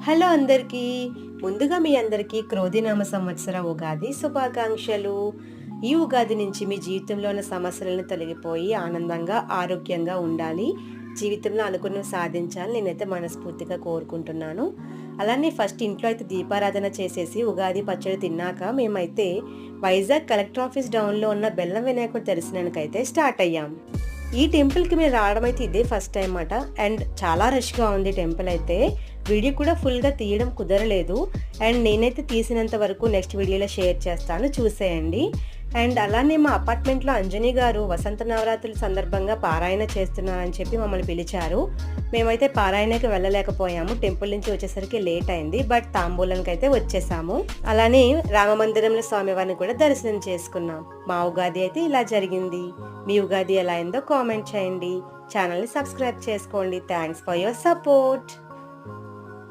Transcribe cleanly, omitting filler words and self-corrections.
Hello అందరికీ. ముందుగా మీ అందరికీ క్రోధినామ సంవత్సర ఉగాది శుభాకాంక్షలు. ఈ ఉగాది నుంచి మీ జీవితంలో ఉన్న సమస్యలను తొలగిపోయి ఆనందంగా, ఆరోగ్యంగా ఉండాలి. జీవితంలో అనుకున్నవి సాధించాలని నేనైతే మనస్ఫూర్తిగా కోరుకుంటున్నాను. అలానే ఫస్ట్ ఇంట్లో అయితే దీపారాధన చేసేసి ఉగాది పచ్చడి తిన్నాక మేమైతే వైజాగ్ కలెక్టర్ ఆఫీస్ డౌన్‌లో ఉన్న బెల్లం వినాయకుడి దర్శనానికైతే స్టార్ట్ అయ్యాం. ఈ టెంపుల్‌కి మేము రావడం అయితే ఇదే ఫస్ట్ టైమ్ మాట. అండ్ చాలా రష్‌గా ఉంది టెంపుల్ అయితే. వీడియో కూడా ఫుల్‌గా తీయడం కుదరలేదు. అండ్ నేనైతే తీసినంత వరకు నెక్స్ట్ వీడియోలో షేర్ చేస్తాను, చూసేయండి. అండ్ అలానే మా అపార్ట్మెంట్‌లో అంజని గారు వసంత నవరాత్రుల సందర్భంగా పారాయణ చేస్తున్నారని చెప్పి మమ్మల్ని పిలిచారు. మేమైతే పారాయణకి వెళ్ళలేకపోయాము. టెంపుల్ నుంచి వచ్చేసరికి లేట్ అయింది. బట్ తాంబూలంకైతే వచ్చేసాము. అలానే రామమందిరంలో స్వామివారిని కూడా దర్శనం చేసుకున్నాం. మా ఉగాది అయితే ఇలా జరిగింది. మీ ఉగాది ఎలా అయిందో కామెంట్ చేయండి. ఛానల్‌ని సబ్స్క్రైబ్ చేసుకోండి. Thanks for your support.